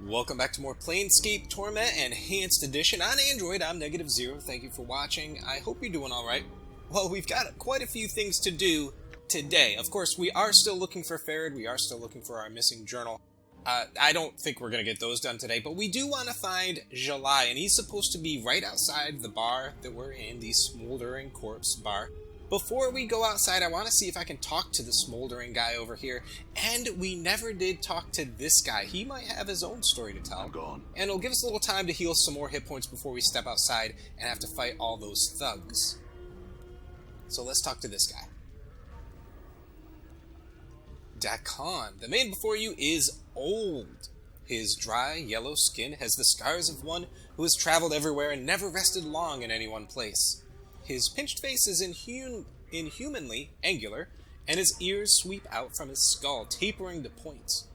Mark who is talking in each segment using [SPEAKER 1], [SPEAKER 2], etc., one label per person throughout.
[SPEAKER 1] Welcome back to more Planescape, Torment, and Enhanced Edition on Android. I'm Negative Zero. Thank you for watching. I hope you're doing alright. Well, we've got quite a few things to do today. Of course, we are still looking for Farad. We are still looking for our missing journal. I don't think we're going to get those done today, but we do want to find Jalai, and he's supposed to be right outside the bar that we're in, the Smoldering Corpse bar. Before we go outside, I want to see if I can talk to the smoldering guy over here. And we never did talk to this guy. He might have his own story to tell.
[SPEAKER 2] I'm gone.
[SPEAKER 1] And it'll give us a little time to heal some more hit points before we step outside and have to fight all those thugs. So let's talk to this guy. Dak'kon. The man before you is old. His dry, yellow skin has the scars of one who has traveled everywhere and never rested long in any one place. His pinched face is inhumanly angular, and his ears sweep out from his skull, tapering to points.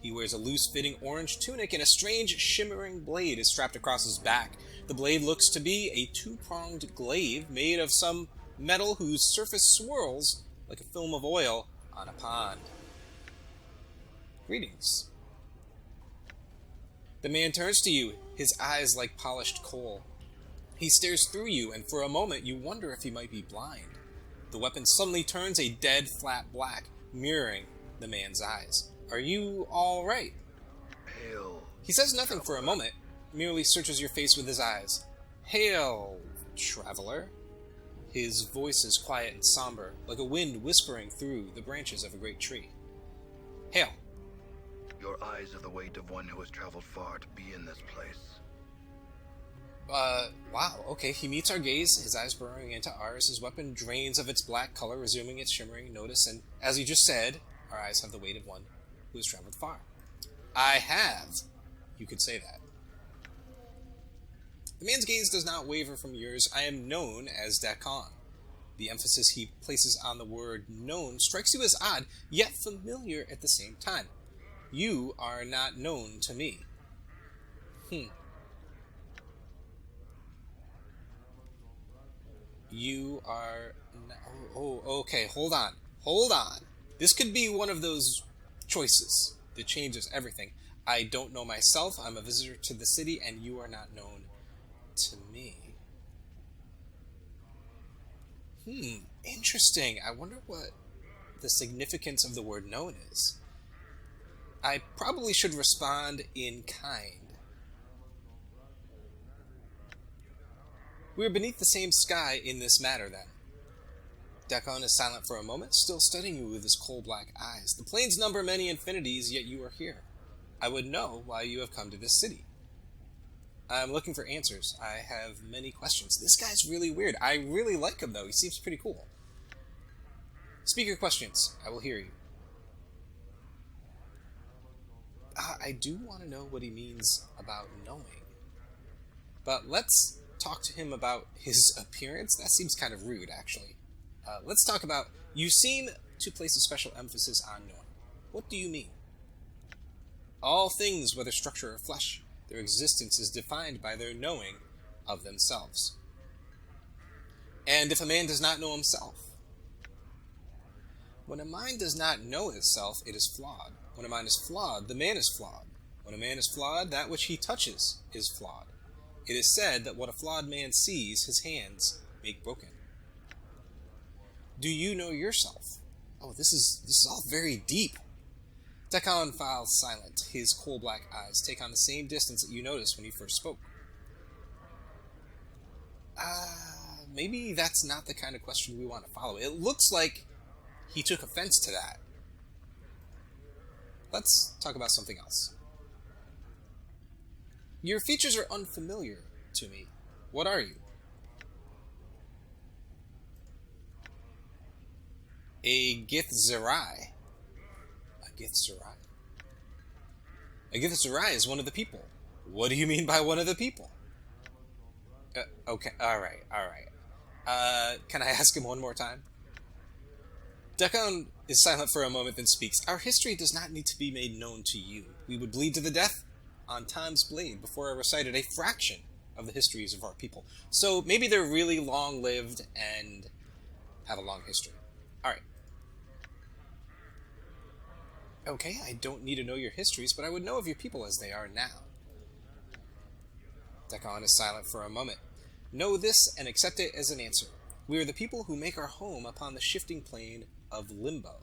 [SPEAKER 1] He wears a loose-fitting orange tunic, and a strange, shimmering blade is strapped across his back. The blade looks to be a two-pronged glaive made of some metal whose surface swirls like a film of oil on a pond. Greetings. The man turns to you, his eyes like polished coal. He stares through you, and for a moment you wonder if he might be blind. The weapon suddenly turns a dead, flat black, mirroring the man's eyes. Are you all right?
[SPEAKER 2] Hail.
[SPEAKER 1] He says nothing for a moment, merely searches your face with his eyes. Hail, traveler. His voice is quiet and somber, like a wind whispering through the branches of a great tree. Hail.
[SPEAKER 2] Your eyes are the weight of one who has traveled far to be in this place.
[SPEAKER 1] Wow, okay, he meets our gaze, his eyes burrowing into ours, his weapon drains of its black color, resuming its shimmering notice, and, as you just said, our eyes have the weight of one who has traveled far. I have. You could say that. The man's gaze does not waver from yours. I am known as Dak'kon. The emphasis he places on the word known strikes you as odd, yet familiar at the same time. You are not known to me. You are... okay, hold on. Hold on. This could be one of those choices that changes everything. I don't know myself, I'm a visitor to the city, and you are not known to me. Interesting. I wonder what the significance of the word known is. I probably should respond in kind. We are beneath the same sky in this matter, then. Dak'kon is silent for a moment, still studying you with his coal-black eyes. The planes number many infinities, yet you are here. I would know why you have come to this city. I'm looking for answers. I have many questions. This guy's really weird. I really like him, though. He seems pretty cool. Speak your questions. I will hear you. I do want to know what he means about knowing. But let's talk to him about his appearance. That seems kind of rude, actually. Let's talk about... You seem to place a special emphasis on knowing. What do you mean? All things, whether structure or flesh, their existence is defined by their knowing of themselves. And if a man does not know himself? When a mind does not know itself, it is flawed. When a mind is flawed, the man is flawed. When a man is flawed, that which he touches is flawed. It is said that what a flawed man sees, his hands make broken. Do you know yourself? Oh, this is all very deep. Dak'kon files silent. His coal-black eyes take on the same distance that you noticed when you first spoke. Maybe that's not the kind of question we want to follow. It looks like he took offense to that. Let's talk about something else. Your features are unfamiliar to me. What are you? A Githzerai. A Githzerai. A Githzerai is one of the people. What do you mean by one of the people? Okay, alright. Can I ask him one more time? Dak'kon is silent for a moment, then speaks. Our history does not need to be made known to you. We would bleed to the death on Time's blade before I recited a fraction of the histories of our people. So maybe they're really long-lived and have a long history. Alright. Okay, I don't need to know your histories, but I would know of your people as they are now. Dak'kon is silent for a moment. Know this and accept it as an answer. We are the people who make our home upon the shifting plane of Limbo.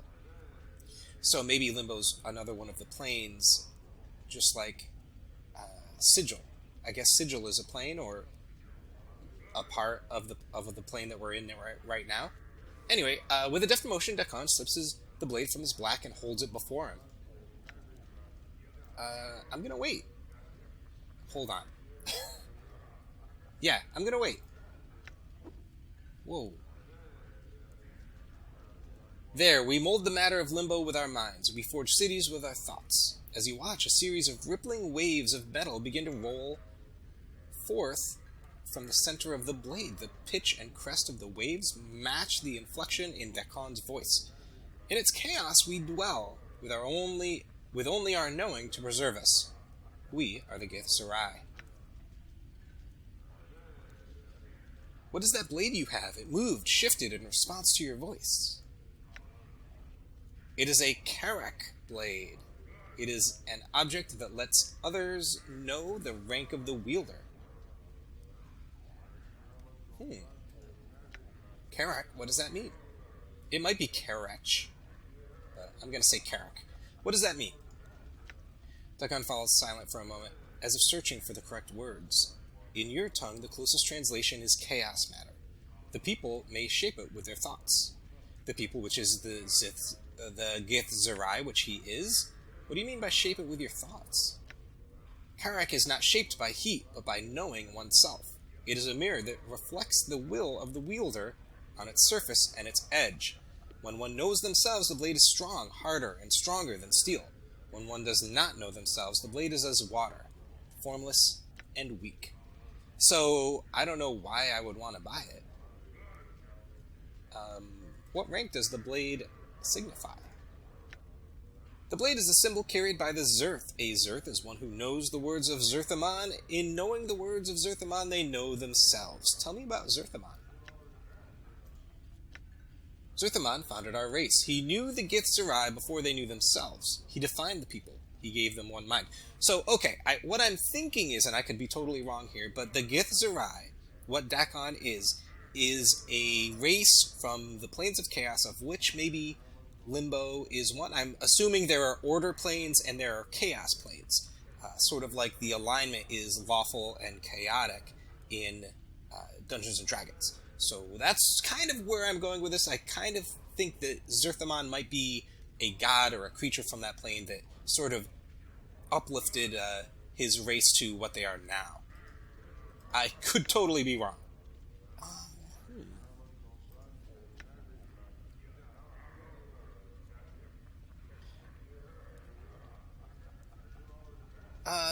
[SPEAKER 1] So maybe Limbo's another one of the planes, just like Sigil. I guess Sigil is a plane, or a part of the plane that we're in right now. Anyway, with a deft motion, Dak'kon slips the blade from his black and holds it before him. I'm gonna wait. Hold on. Yeah, I'm gonna wait. Whoa. There, we mold the matter of Limbo with our minds. We forge cities with our thoughts. As you watch, a series of rippling waves of metal begin to roll forth from the center of the blade. The pitch and crest of the waves match the inflection in Dak'kon's voice. In its chaos, we dwell, with only our knowing to preserve us. We are the Gith Zerai. What is that blade you have? It moved, shifted in response to your voice. It is a Carrack Blade. It is an object that lets others know the rank of the wielder. Carrack, what does that mean? It might be Carrack, but I'm going to say Carrack. What does that mean? Dak'kon falls silent for a moment, as if searching for the correct words. In your tongue, the closest translation is chaos matter. The people may shape it with their thoughts. The people, which is the Gith Zerai, which he is? What do you mean by shape it with your thoughts? Carrack is not shaped by heat, but by knowing oneself. It is a mirror that reflects the will of the wielder on its surface and its edge. When one knows themselves, the blade is strong, harder, and stronger than steel. When one does not know themselves, the blade is as water, formless and weak. So, I don't know why I would want to buy it. What rank does the blade signify? The blade is a symbol carried by the Zerth. A Zerth is one who knows the words of Zerthamon. In knowing the words of Zerthamon, they know themselves. Tell me about Zerthamon. Zerthamon founded our race. He knew the Gith Zerai before they knew themselves. He defined the people. He gave them one mind. So, okay, what I'm thinking is, and I could be totally wrong here, but the Gith Zerai, what Dak'kon is a race from the Planes of Chaos, of which maybe Limbo is one. I'm assuming there are Order planes and there are Chaos planes. Sort of like the alignment is lawful and chaotic in Dungeons & Dragons. So that's kind of where I'm going with this. I kind of think that Zerthamon might be a god or a creature from that plane that sort of uplifted his race to what they are now. I could totally be wrong.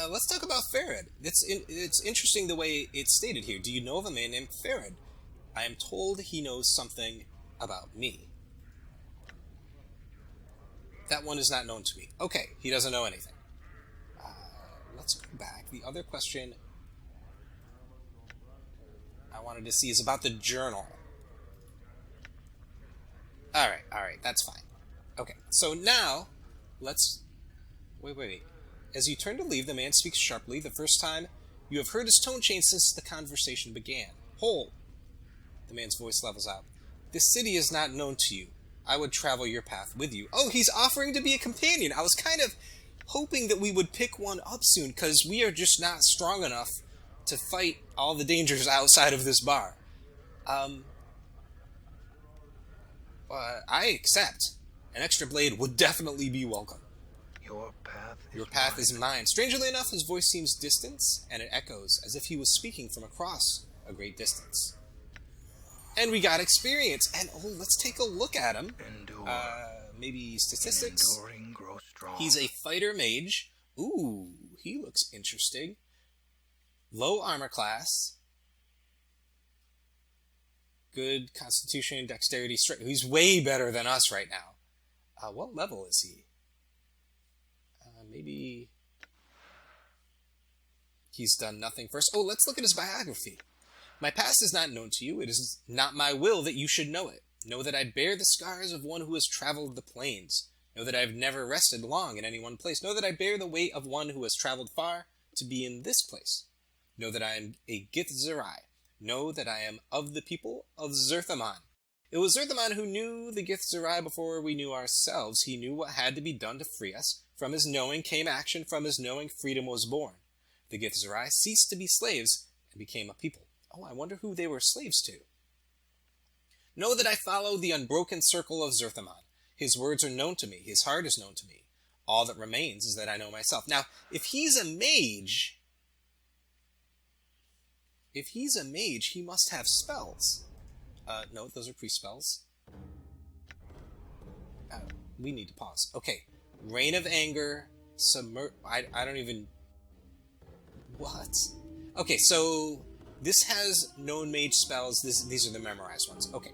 [SPEAKER 1] Let's talk about Farad. It's interesting the way it's stated here. Do you know of a man named Farad? I am told he knows something about me. That one is not known to me. Okay, he doesn't know anything. Let's go back. The other question I wanted to see is about the journal. Alright, that's fine. Okay, so now, let's... Wait. As you turn to leave, the man speaks sharply. The first time, you have heard his tone change since the conversation began. Hold. The man's voice levels out. This city is not known to you. I would travel your path with you. Oh, he's offering to be a companion. I was kind of hoping that we would pick one up soon, because we are just not strong enough to fight all the dangers outside of this bar. I accept. An extra blade would definitely be welcome. Your path is mine. Strangely enough, his voice seems distant, and it echoes as if he was speaking from across a great distance. And we got experience. And, let's take a look at him. Maybe statistics. He's a fighter mage. Ooh, he looks interesting. Low armor class. Good constitution, dexterity, strength. He's way better than us right now. What level is he? Maybe he's done nothing first. Oh, let's look at his biography. My past is not known to you. It is not my will that you should know it. Know that I bear the scars of one who has traveled the plains. Know that I have never rested long in any one place. Know that I bear the weight of one who has traveled far to be in this place. Know that I am a Githzerai. Know that I am of the people of Zerthamon. It was Zerthamon who knew the Githzerai before we knew ourselves. He knew what had to be done to free us. From his knowing came action. From his knowing, freedom was born. The Githzerai ceased to be slaves and became a people. Oh, I wonder who they were slaves to. Know that I follow the unbroken circle of Zerthamon. His words are known to me. His heart is known to me. All that remains is that I know myself. Now, if he's a mage, he must have spells. No, those are pre-spells. We need to pause. Okay. Reign of Anger, I don't even... What? Okay, so this has known mage spells. These are the memorized ones. Okay.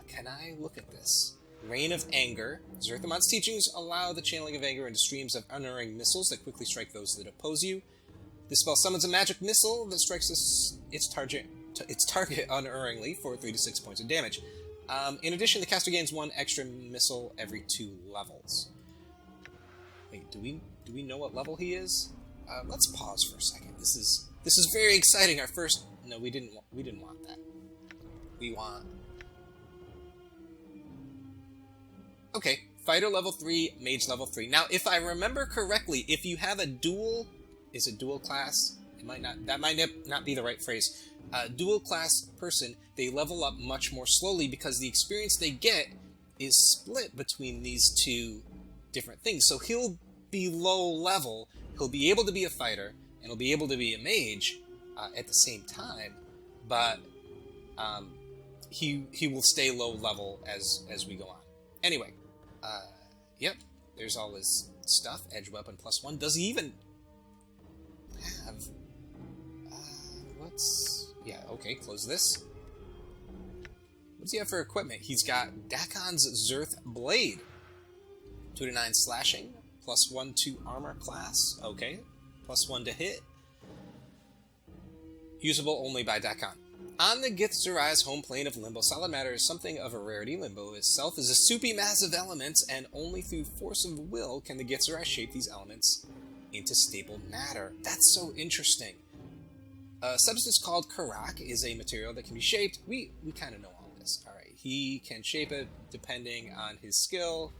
[SPEAKER 1] Can I look at this? Reign of Anger. Zerthamon's teachings allow the channeling of anger into streams of unerring missiles that quickly strike those that oppose you. This spell summons a magic missile that strikes its target unerringly for 3 to 6 points of damage. In addition, the caster gains 1 extra missile every 2 levels. Wait, do we know what level he is? Let's pause for a second. This is very exciting. Our first... No, we didn't want that. We want... Okay, fighter level 3, mage level 3. Now, if I remember correctly, if you have a dual... Is it dual class? That might not be the right phrase. Dual class person, they level up much more slowly because the experience they get is split between these two different things. So he'll be low level, he'll be able to be a fighter, and he'll be able to be a mage at the same time, but he will stay low level as we go on. Anyway, yep, there's all his stuff. Edge weapon +1. Does he even have... Yeah, okay, close this. What does he have for equipment? He's got Dak'kon's Zerth Blade. 2 to 9 slashing, +1 to armor class. Okay, +1 to hit. Usable only by Dak'kon. On the Githzerai's home plane of Limbo, solid matter is something of a rarity. Limbo itself is a soupy mass of elements, and only through force of will can the Githzerai shape these elements into stable matter. That's so interesting. A substance called Carrack is a material that can be shaped. We kind of know all this. Alright, he can shape it depending on his skill.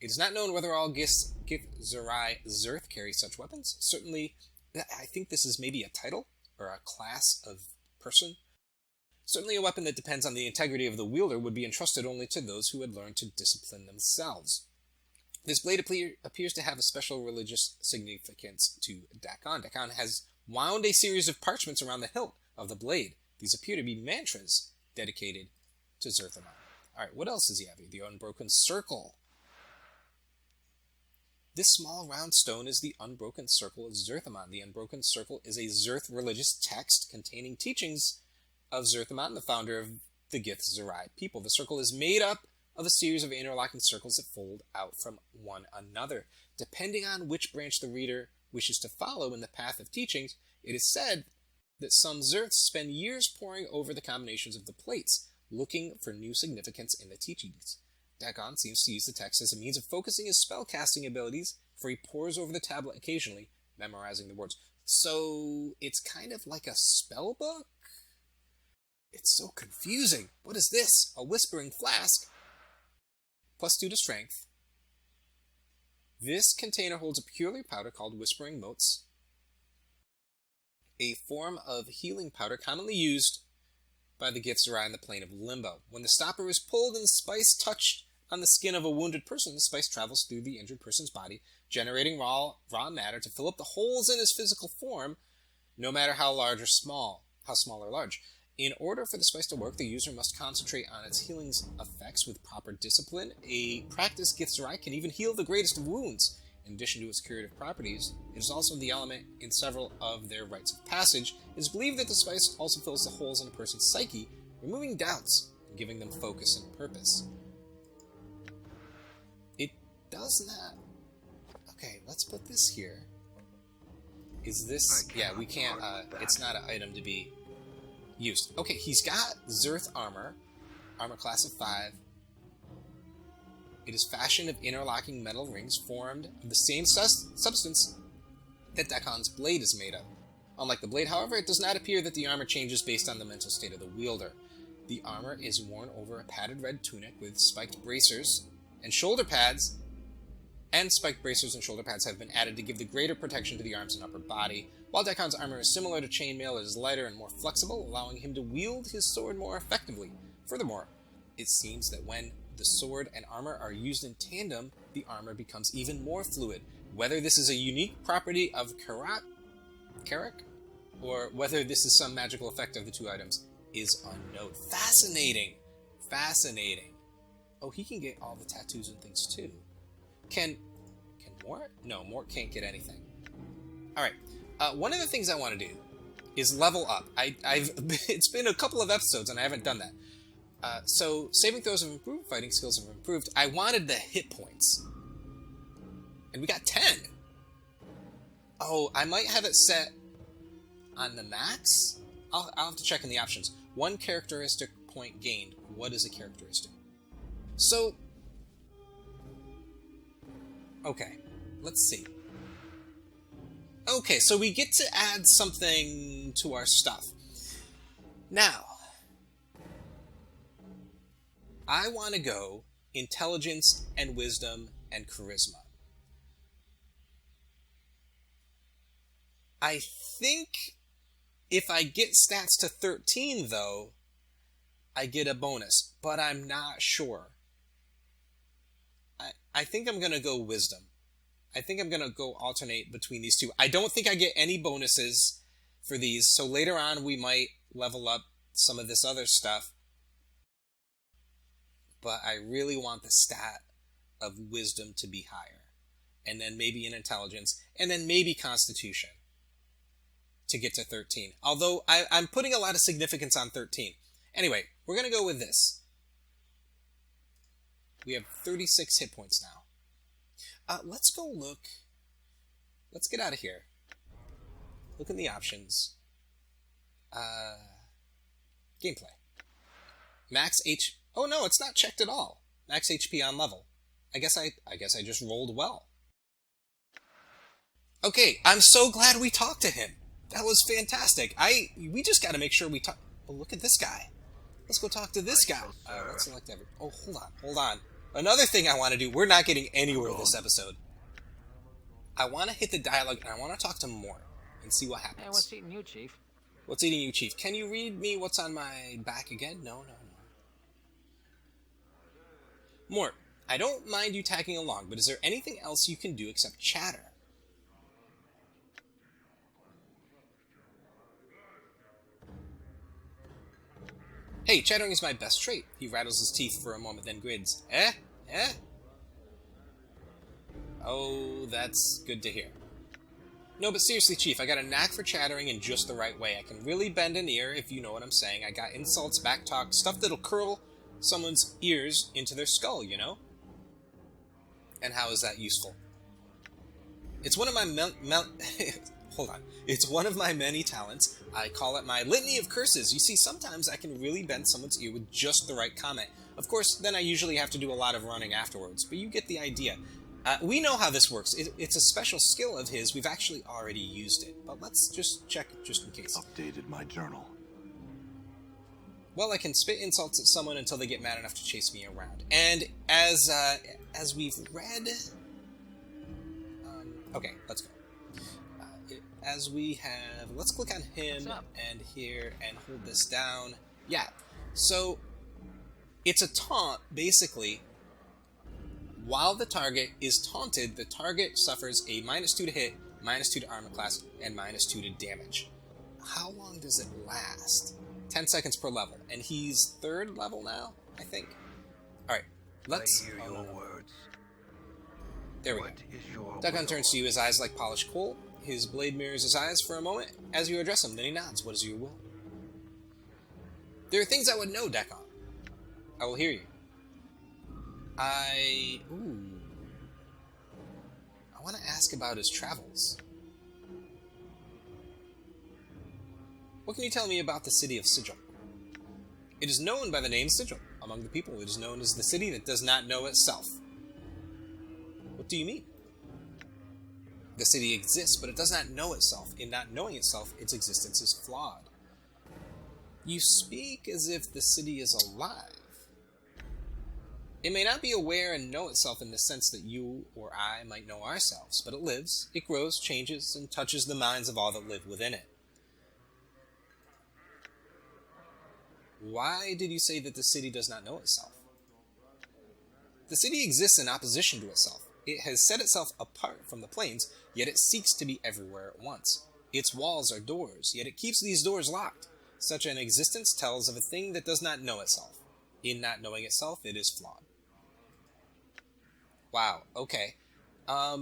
[SPEAKER 1] It is not known whether all Githzerai Zerth carry such weapons. Certainly, I think this is maybe a title, or a class of person. Certainly a weapon that depends on the integrity of the wielder would be entrusted only to those who had learned to discipline themselves. This blade appears to have a special religious significance to Dak'kon. Dak'kon has wound a series of parchments around the hilt of the blade. These appear to be mantras dedicated to Zerthamon. Alright, what else does he have here? The Unbroken Circle. This small round stone is the Unbroken Circle of Zerthamon. The Unbroken Circle is a Zerth religious text containing teachings of Zerthamon, the founder of the Githzerai people. The circle is made up of a series of interlocking circles that fold out from one another. Depending on which branch the reader wishes to follow in the path of teachings, it is said that some Zerths spend years poring over the combinations of the plates, looking for new significance in the teachings. Dak'kon seems to use the text as a means of focusing his spell-casting abilities, for he pores over the tablet occasionally, memorizing the words. So, it's kind of like a spell book? It's so confusing. What is this? A whispering flask? +2 to strength. This container holds a peculiar powder called Whispering Motes, a form of healing powder commonly used by the Githzerai in the plane of Limbo. When the stopper is pulled and the spice touched on the skin of a wounded person, the spice travels through the injured person's body, generating raw matter to fill up the holes in his physical form, no matter how small or large. In order for the spice to work, the user must concentrate on its healing effects with proper discipline. A practiced Githzerai can even heal the greatest of wounds. In addition to its curative properties, it is also the element in several of their rites of passage. It is believed that the spice also fills the holes in a person's psyche, removing doubts and giving them focus and purpose. It does not... Okay, let's put this here. Is this... Yeah, we can't... it's not an item to be used. Okay, he's got Zerth armor class of 5. It is fashioned of interlocking metal rings formed of the same substance that Dak'kon's blade is made of. Unlike the blade, however, it does not appear that the armor changes based on the mental state of the wielder. The armor is worn over a padded red tunic with spiked bracers and shoulder pads, and spiked bracers and shoulder pads have been added to give the greater protection to the arms and upper body. While Dak'kon's armor is similar to chainmail, it is lighter and more flexible, allowing him to wield his sword more effectively. Furthermore, it seems that when the sword and armor are used in tandem, the armor becomes even more fluid. Whether this is a unique property of Carrack, or whether this is some magical effect of the two items, is unknown. Fascinating! Fascinating. Oh, he can get all the tattoos and things too. Can Morte? No, Morte can't get anything. Alright, one of the things I want to do is level up. It's been a couple of episodes and I haven't done that. So, saving throws have improved, fighting skills have improved. I wanted the hit points. And we got 10! Oh, I might have it set on the max? I'll have to check in the options. 1 characteristic point gained. What is a characteristic? So, okay, let's see. Okay, so we get to add something to our stuff. Now, I want to go intelligence and wisdom and charisma. I think if I get stats to 13, though, I get a bonus, but I'm not sure. I think I'm going to go wisdom. I think I'm going to go alternate between these two. I don't think I get any bonuses for these, so later on we might level up some of this other stuff. But I really want the stat of wisdom to be higher. And then maybe an intelligence, and then maybe constitution to get to 13. Although I'm putting a lot of significance on 13. Anyway, we're going to go with this. We have 36 hit points now. Let's go look. Let's get out of here. Look in the options. Gameplay. Max H... Oh no, it's not checked at all. Max HP on level. I guess I just rolled well. Okay, I'm so glad we talked to him. That was fantastic. We just got to make sure we talk. Oh, look at this guy. Let's go talk to this guy. Let's select every. Oh, hold on. Another thing I want to do. We're not getting anywhere this episode. I want to hit the dialogue and I want to talk to Morte and see what happens.
[SPEAKER 3] Hey, what's eating you, Chief?
[SPEAKER 1] What's eating you, Chief? Can you read me what's on my back again? No. Morte, I don't mind you tagging along, but is there anything else you can do except chatter? Hey, chattering is my best trait. He rattles his teeth for a moment, then grins. Eh? Oh, that's good to hear. No, but seriously, Chief, I got a knack for chattering in just the right way. I can really bend an ear, if you know what I'm saying. I got insults, backtalk, stuff that'll curl someone's ears into their skull, you know? And how is that useful? It's one of my hold on. It's one of my many talents. I call it my litany of curses. You see, sometimes I can really bend someone's ear with just the right comment. Of course, then I usually have to do a lot of running afterwards, but you get the idea. We know how this works. It's a special skill of his. We've actually already used it, but let's just check just in case.
[SPEAKER 2] Updated my journal.
[SPEAKER 1] Well, I can spit insults at someone until they get mad enough to chase me around. And as we've read... okay, let's go. As we have... Let's click on him and here and hold this down. Yeah, so it's a taunt, basically. While the target is taunted, the target suffers a -2 to hit, -2 to armor class, and -2 to damage. How long does it last? 10 seconds per level. And he's 3rd level now, I think. Alright, let's...
[SPEAKER 2] I hear your words.
[SPEAKER 1] There we go. Dak'kon turns to you, his eyes like polished coal. His blade mirrors his eyes for a moment as you address him. Then he nods. What is your will? There are things I would know, Dak'kon. I will hear you. I want to ask about his travels. What can you tell me about the city of Sigil? It is known by the name Sigil. Among the people, it is known as the city that does not know itself. do you mean? The city exists, but it does not know itself. In not knowing itself, its existence is flawed. You speak as if the city is alive. It may not be aware and know itself in the sense that you or I might know ourselves, but it lives, it grows, changes, and touches the minds of all that live within it. Why did you say that the city does not know itself? The city exists in opposition to itself. It has set itself apart from the planes, yet it seeks to be everywhere at once. Its walls are doors, yet it keeps these doors locked. Such an existence tells of a thing that does not know itself. In not knowing itself, it is flawed. Wow, okay. A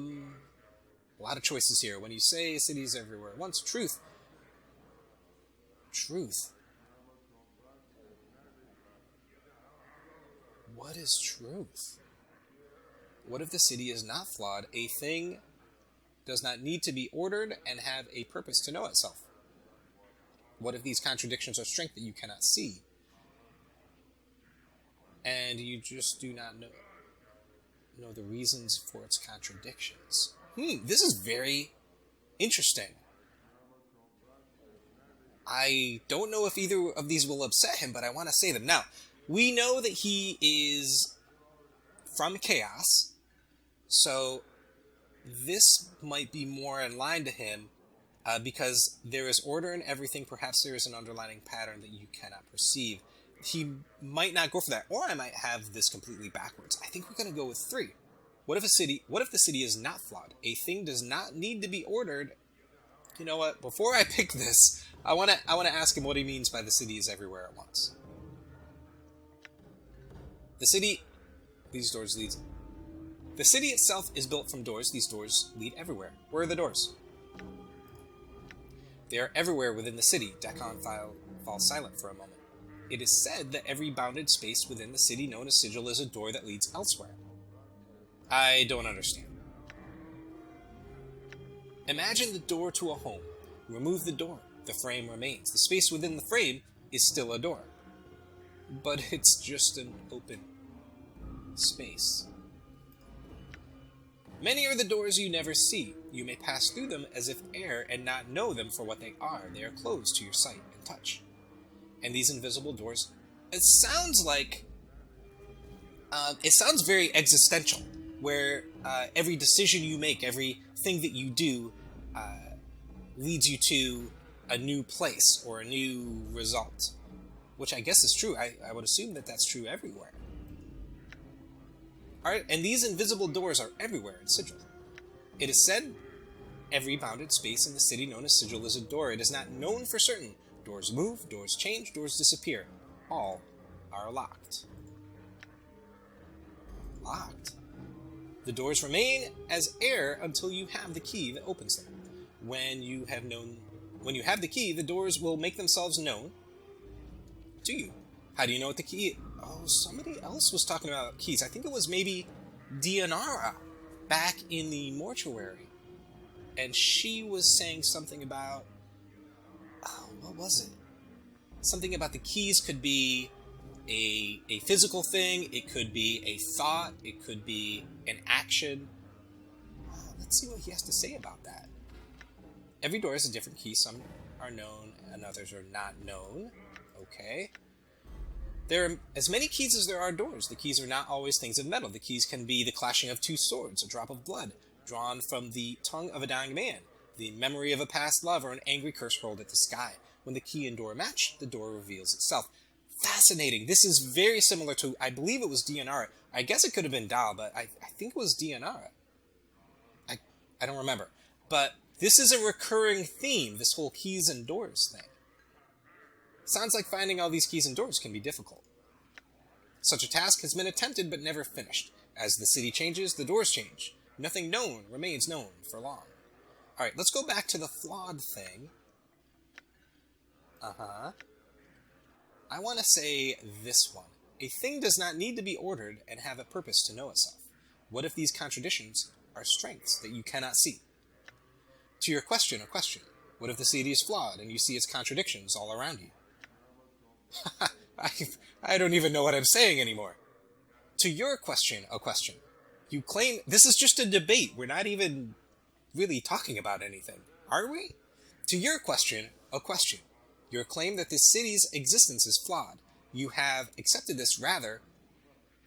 [SPEAKER 1] lot of choices here. When you say cities everywhere at once, truth. What is truth? What if the city is not flawed? A thing does not need to be ordered and have a purpose to know itself. What if these contradictions are strength that you cannot see? And you just do not know the reasons for its contradictions. This is very interesting. I don't know if either of these will upset him, but I want to say them. Now, we know that he is from chaos, so this might be more in line to him because there is order in everything. Perhaps there is an underlying pattern that you cannot perceive. He might not go for that, or I might have this completely backwards. I think we're going to go with 3. What if the city is not flawed? A thing does not need to be ordered. You know what? Before I pick this, I want to ask him what he means by the city is everywhere at once. The city, these doors lead. The city itself is built from doors. These doors lead everywhere. Where are the doors? They are everywhere within the city. Dak'kon falls silent for a moment. It is said that every bounded space within the city known as Sigil is a door that leads elsewhere. I don't understand. Imagine the door to a home. Remove the door. The frame remains. The space within the frame is still a door. But it's just an open space. Many are the doors you never see. You may pass through them as if air and not know them for what they are. They are closed to your sight and touch. And these invisible doors, it sounds very existential, where every decision you make, everything that you do, leads you to a new place or a new result, which I guess is true. I would assume that that's true everywhere. Alright, and these invisible doors are everywhere in Sigil. It is said every bounded space in the city known as Sigil is a door. It is not known for certain. Doors move, doors change, doors disappear. All are locked. Locked? The doors remain as air until you have the key that opens them. When you have the key, the doors will make themselves known to you. How do you know what the key is? Oh, somebody else was talking about keys. I think it was maybe Dianara back in the mortuary. And she was saying something about... Oh, what was it? Something about the keys could be a physical thing, it could be a thought, it could be an action. Let's see what he has to say about that. Every door has a different key. Some are known and others are not known. Okay. There are as many keys as there are doors. The keys are not always things of metal. The keys can be the clashing of 2 swords, a drop of blood drawn from the tongue of a dying man, the memory of a past love, or an angry curse hurled at the sky. When the key and door match, the door reveals itself. Fascinating. This is very similar to, I believe it was Dianara. I guess it could have been Dal, but I think it was Dianara. I don't remember. But this is a recurring theme, this whole keys and doors thing. Sounds like finding all these keys and doors can be difficult. Such a task has been attempted but never finished. As the city changes, the doors change. Nothing known remains known for long. Alright, let's go back to the flawed thing. I want to say this one. A thing does not need to be ordered and have a purpose to know itself. What if these contradictions are strengths that you cannot see? To your question, a question. What if the city is flawed and you see its contradictions all around you? I don't even know what I'm saying anymore. To your question, a question. You claim... This is just a debate. We're not even really talking about anything. Are we? To your question, a question. Your claim that this city's existence is flawed. You have accepted this rather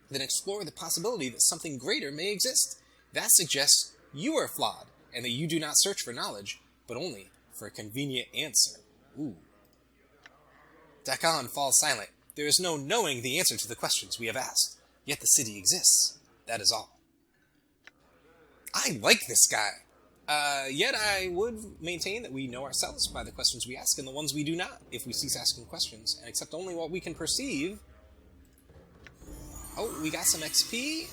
[SPEAKER 1] than explore the possibility that something greater may exist. That suggests you are flawed, and that you do not search for knowledge, but only for a convenient answer. Ooh. Dak'kon falls silent. There is no knowing the answer to the questions we have asked. Yet the city exists. That is all. I like this guy. Yet I would maintain that we know ourselves by the questions we ask and the ones we do not, if we cease asking questions and accept only what we can perceive. Oh, we got some XP.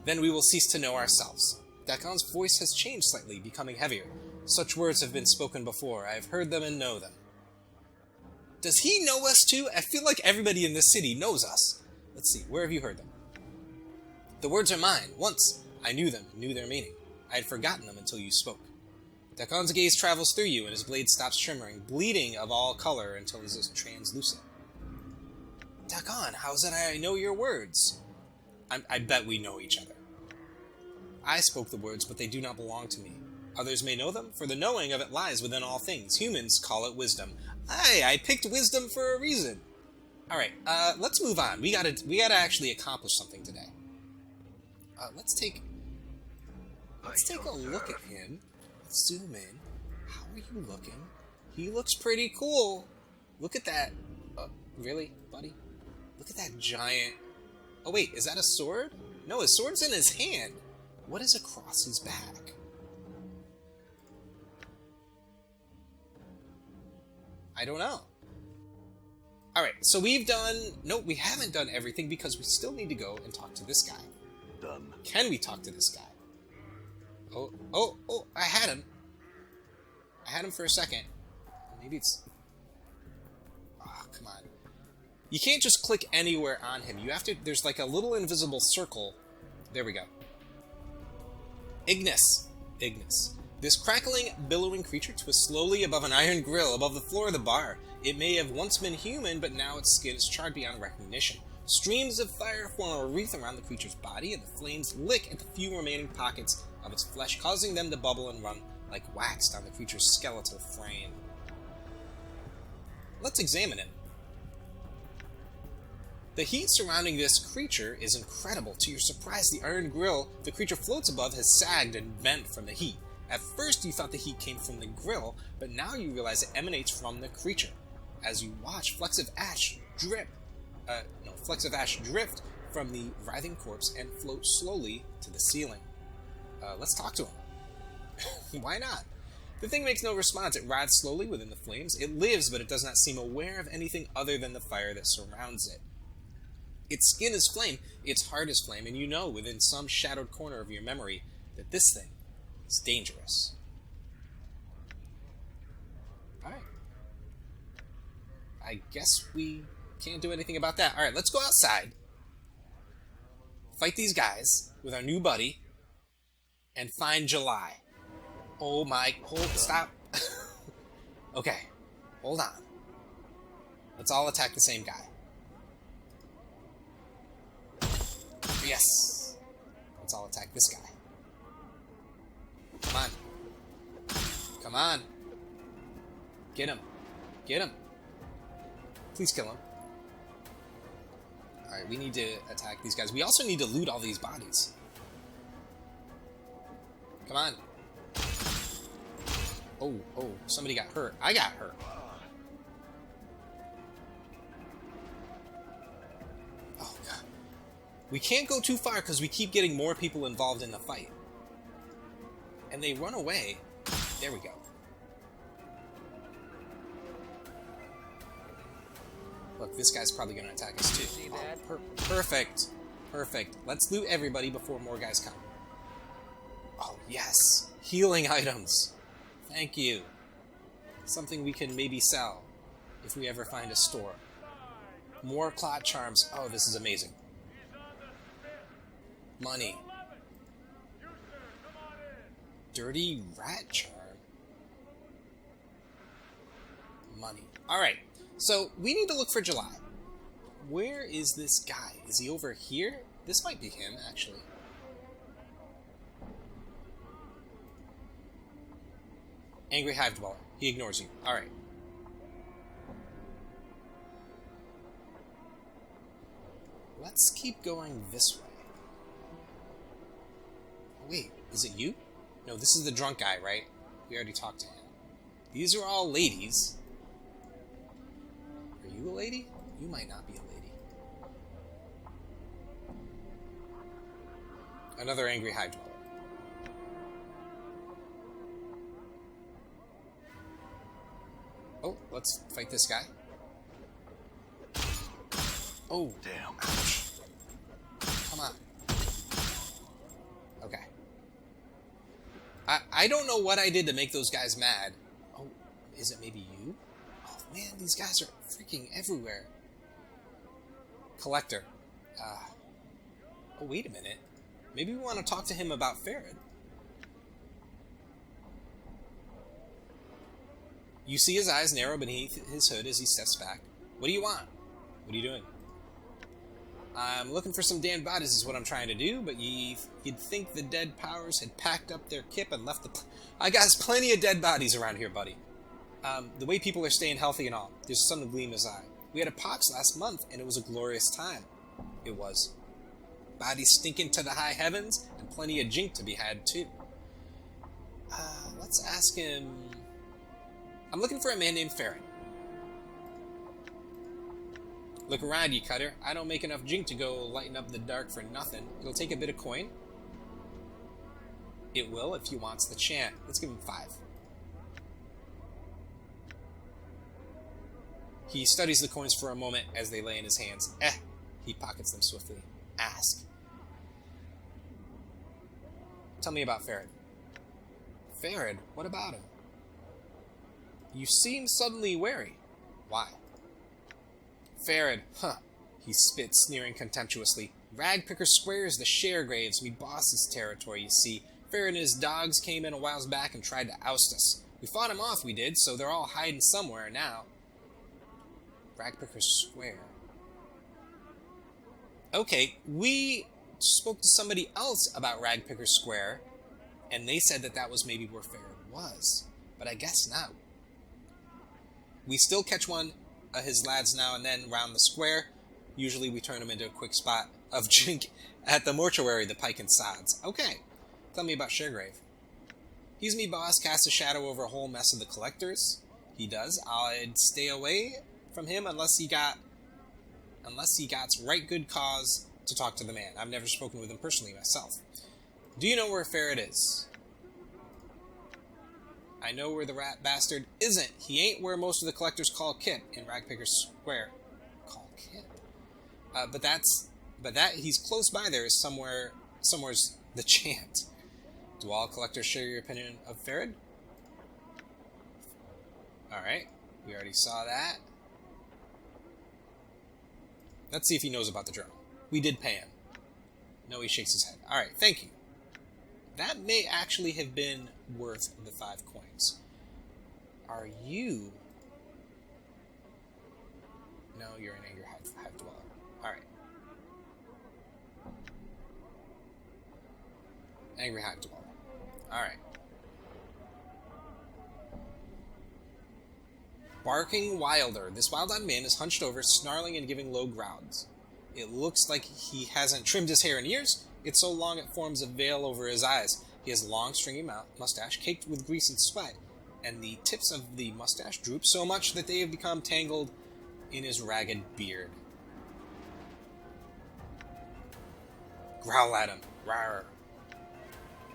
[SPEAKER 1] Then we will cease to know ourselves. Dak'kon's voice has changed slightly, becoming heavier. Such words have been spoken before. I have heard them and know them. Does he know us too? I feel like everybody in this city knows us. Let's see, where have you heard them? The words are mine. Once I knew them, knew their meaning. I had forgotten them until you spoke. Dak'kon's gaze travels through you, and his blade stops shimmering, bleeding of all color until it is translucent. Dak'kon, how is it I know your words? I bet we know each other. I spoke the words, but they do not belong to me. Others may know them, for the knowing of it lies within all things. Humans call it wisdom. I picked wisdom for a reason. Alright, let's move on. We gotta actually accomplish something today. Let's take a look at him. Let's zoom in. How are you looking? He looks pretty cool. Look at that. Really, buddy? Look at that giant... Oh wait, is that a sword? No, his sword's in his hand. What is across his back? I don't know. Alright, so we've done... No, we haven't done everything because we still need to go and talk to this guy.
[SPEAKER 2] Done.
[SPEAKER 1] Can we talk to this guy? Oh, I had him. I had him for a second. Maybe it's... Ah, come on. You can't just click anywhere on him. You have to... There's like a little invisible circle. There we go. Ignis. This crackling, billowing creature twists slowly above an iron grill above the floor of the bar. It may have once been human, but now its skin is charred beyond recognition. Streams of fire form a wreath around the creature's body, and the flames lick at the few remaining pockets of its flesh, causing them to bubble and run like wax down the creature's skeletal frame. Let's examine it. The heat surrounding this creature is incredible. To your surprise, the iron grill the creature floats above has sagged and bent from the heat. At first, you thought the heat came from the grill, but now you realize it emanates from the creature. As you watch, flecks of ash drift from the writhing corpse and float slowly to the ceiling. Let's talk to him. Why not? The thing makes no response. It writhes slowly within the flames. It lives, but it does not seem aware of anything other than the fire that surrounds it. Its skin is flame, its heart is flame, and you know within some shadowed corner of your memory that this thing is dangerous. Alright. I guess we can't do anything about that. Alright, let's go outside, fight these guys with our new buddy, and find July. Oh my... Stop. Okay, hold on. Let's all attack the same guy. Yes! Let's all attack this guy. Come on. Come on. Get him. Get him. Please kill him. Alright, we need to attack these guys. We also need to loot all these bodies. Come on. Oh, somebody got hurt. I got hurt. Oh, God. We can't go too far because we keep getting more people involved in the fight. And they run away. There we go. Look, this guy's probably going to attack us too.
[SPEAKER 3] See that?
[SPEAKER 1] Oh, perfect. Perfect. Let's loot everybody before more guys come. Oh, yes. Healing items. Thank you. Something we can maybe sell if we ever find a store. More clot charms. Oh, this is amazing. Money. Dirty rat charm. Money. Alright, so we need to look for July. Where is this guy? Is he over here? This might be him, actually. Angry Hive Dweller. He ignores you. Alright. Let's keep going this way. Oh, wait, is it you? No, this is the drunk guy, right? We already talked to him. These are all ladies. Are you a lady? You might not be a lady. Another Angry Hive Dweller. Oh, let's fight this guy. Oh,
[SPEAKER 2] Damn.
[SPEAKER 1] ouch. Come on. Okay. I don't know what I did to make those guys mad. Oh, is it maybe you? Oh man, these guys are freaking everywhere. Collector. Oh, wait a minute. Maybe we want to talk to him about Farad. You see his eyes narrow beneath his hood as he steps back. What do you want? What are you doing? I'm looking for some damned bodies is what I'm trying to do, but you'd think the dead powers had packed up their kip and left the... I got plenty of dead bodies around here, buddy. The way people are staying healthy and all. There's something to gleam his eye. We had a pox last month, and it was a glorious time. It was. Bodies stinking to the high heavens, and plenty of jink to be had, too. Let's ask him... I'm looking for a man named Farad. Look around you, Cutter. I don't make enough jink to go lighten up the dark for nothing. It'll take a bit of coin. It will if he wants the chant. Let's give him 5. He studies the coins for a moment as they lay in his hands. He pockets them swiftly. Ask. Tell me about Farad. Farad? What about him? You seem suddenly wary. Why? Farad, he spit, sneering contemptuously. Ragpicker Square is the Sharegraves, me boss's territory, you see. Farad and his dogs came in a whiles back and tried to oust us. We fought him off, we did, so they're all hiding somewhere now. Ragpicker Square. Okay, we spoke to somebody else about Ragpicker Square, and they said that was maybe where Farad was. But I guess not. We still catch one of his lads now and then round the square. Usually we turn him into a quick spot of jink at the mortuary, the Pike and Sods. Okay, tell me about Sharegrave. He's me boss, casts a shadow over a whole mess of the collectors. He does. I'd stay away from him unless he got right good cause to talk to the man. I've never spoken with him personally myself. Do you know where Farad is? I know where the rat bastard isn't. He ain't where most of the collectors call Kip in Ragpicker Square. Call Kip? But that he's close by there is somewhere's the chant. Do all collectors share your opinion of Farad? Alright, we already saw that. Let's see if he knows about the journal. We did pay him. No, he shakes his head. Alright, thank you. That may actually have been worth the 5 coins. Are you... No, you're an Angry Hive Dweller. Alright. Angry Hive Dweller. Alright. Barking wilder. This wild-eyed man is hunched over, snarling and giving low growls. It looks like he hasn't trimmed his hair in years. It's so long it forms a veil over his eyes. He has a long, stringy mustache caked with grease and sweat, and the tips of the mustache droop so much that they have become tangled in his ragged beard. Growl at him. Rawr.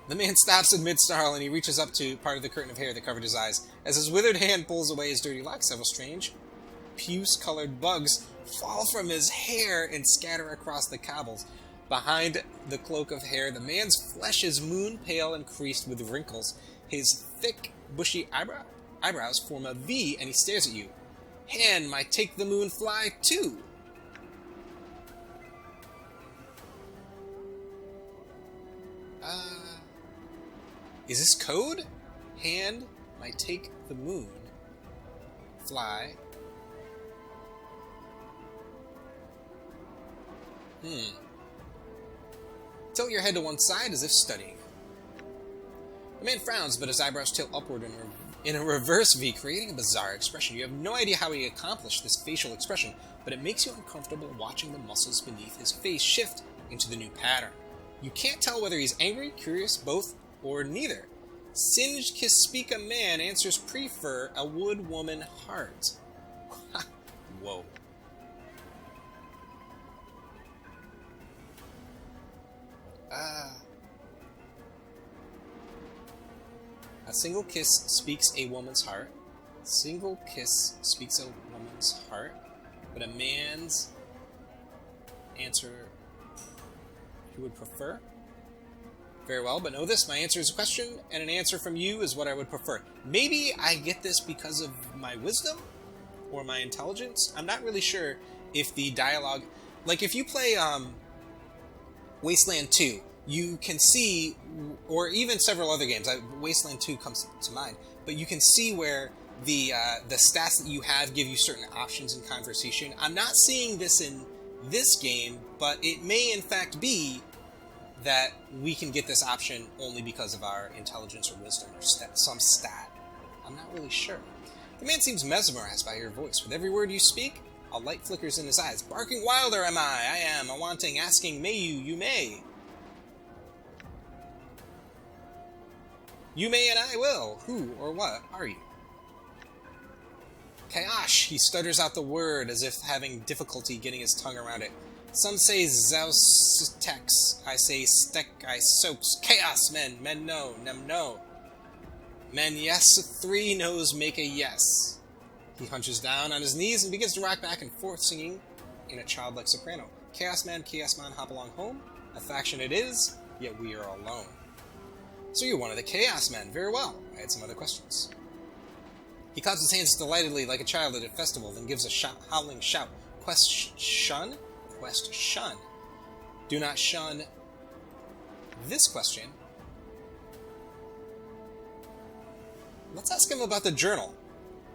[SPEAKER 1] The man stops in mid-snarl, and he reaches up to part of the curtain of hair that covered his eyes. As his withered hand pulls away his dirty locks, several strange, puce-colored bugs fall from his hair and scatter across the cobbles. Behind the cloak of hair, the man's flesh is moon-pale and creased with wrinkles. His thick, bushy eyebrows form a V, and he stares at you. Hand might take the moon fly, too. Is this code? Hand might take the moon. Fly. Tilt your head to one side as if studying. The man frowns, but his eyebrows tilt upward in a reverse V, creating a bizarre expression. You have no idea how he accomplished this facial expression, but it makes you uncomfortable watching the muscles beneath his face shift into the new pattern. You can't tell whether he's angry, curious, both, or neither. Singed Kispika man answers prefer a wood woman heart. Whoa. A single kiss speaks a woman's heart. Single kiss speaks a woman's heart. But a man's answer he would prefer. Very well, but know this, my answer is a question, and an answer from you is what I would prefer. Maybe I get this because of my wisdom or my intelligence. I'm not really sure if the dialogue... Like, if you play Wasteland 2, you can see, or even several other games, Wasteland 2 comes to mind, but you can see where the stats that you have give you certain options in conversation. I'm not seeing this in this game, but it may in fact be that we can get this option only because of our intelligence or wisdom or some stat. I'm not really sure. The man seems mesmerized by your voice. With every word you speak, a light flickers in his eyes. Barking wilder am I am, a wanting, asking, may you may. You may and I will. Who or what are you? Kaosh, he stutters out the word as if having difficulty getting his tongue around it. Some say Zaustex, I say Stek, I soaks. Chaos, men no, nem no. Men yes, 3 no's make a yes. He hunches down on his knees and begins to rock back and forth, singing in a childlike soprano. Chaos man, hop along home. A faction it is, yet we are alone. So you're one of the Chaos Men. Very well. I had some other questions. He claps his hands delightedly like a child at a festival, then gives a howling shout. Question? Question. Do not shun this question. Let's ask him about the journal.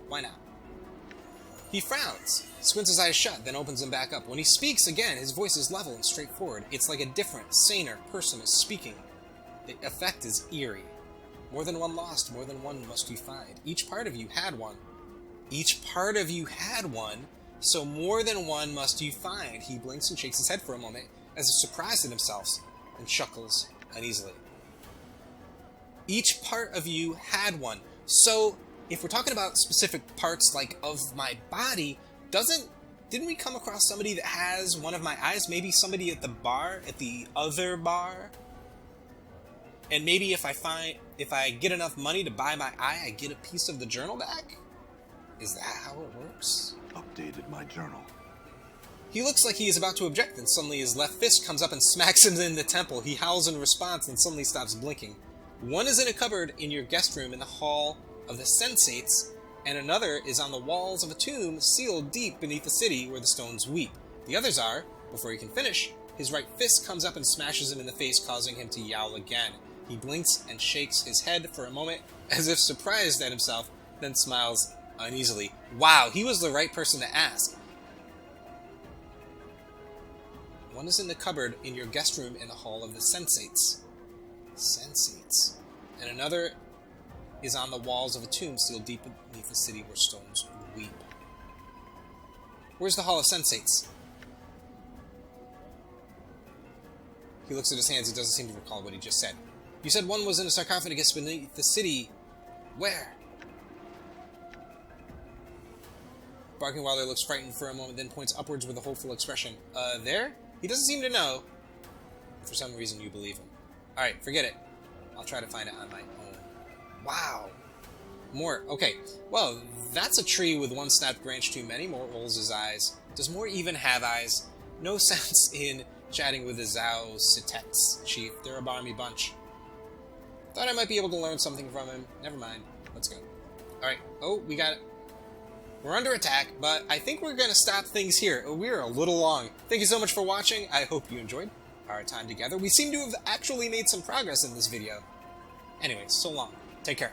[SPEAKER 1] Why not? He frowns, squints his eyes shut, then opens them back up. When he speaks again, his voice is level and straightforward. It's like a different, saner person is speaking. The effect is eerie. More than one lost, more than one must you find. Each part of you had one. Each part of you had one, so more than one must you find. He blinks and shakes his head for a moment, as if surprised at himself, and chuckles uneasily. Each part of you had one. So, if we're talking about specific parts, like, of my body, didn't we come across somebody that has one of my eyes? Maybe somebody at the bar, at the other bar? And maybe if I get enough money to buy my eye, I get a piece of the journal back? Is that how it works?
[SPEAKER 3] Updated my journal.
[SPEAKER 1] He looks like he is about to object, then suddenly his left fist comes up and smacks him in the temple. He howls in response and suddenly stops blinking. One is in a cupboard in your guest room in the Hall of the Sensates, and another is on the walls of a tomb sealed deep beneath the city where the stones weep. The others are, before he can finish, his right fist comes up and smashes him in the face, causing him to yowl again. He blinks and shakes his head for a moment, as if surprised at himself, then smiles uneasily. Wow, he was the right person to ask. One is in the cupboard in your guest room in the Hall of the Sensates. Sensates. And another is on the walls of a tomb sealed deep beneath the city where stones weep. Where's the Hall of Sensates? He looks at his hands. He doesn't seem to recall what he just said. You said one was in a sarcophagus beneath the city. Where? Barking Wilder looks frightened for a moment, then points upwards with a hopeful expression. There? He doesn't seem to know. For some reason you believe him. Alright, forget it. I'll try to find it on my own. Wow. More. Okay. Well, that's a tree with one snapped branch too many. More rolls his eyes. Does More even have eyes? No sense in chatting with the Zhao Sitets chief. They're a balmy bunch. Thought I might be able to learn something from him. Never mind. Let's go. Alright. Oh, we got it. We're under attack, but I think we're going to stop things here. We're a little long. Thank you so much for watching. I hope you enjoyed our time together. We seem to have actually made some progress in this video. Anyway, so long. Take care.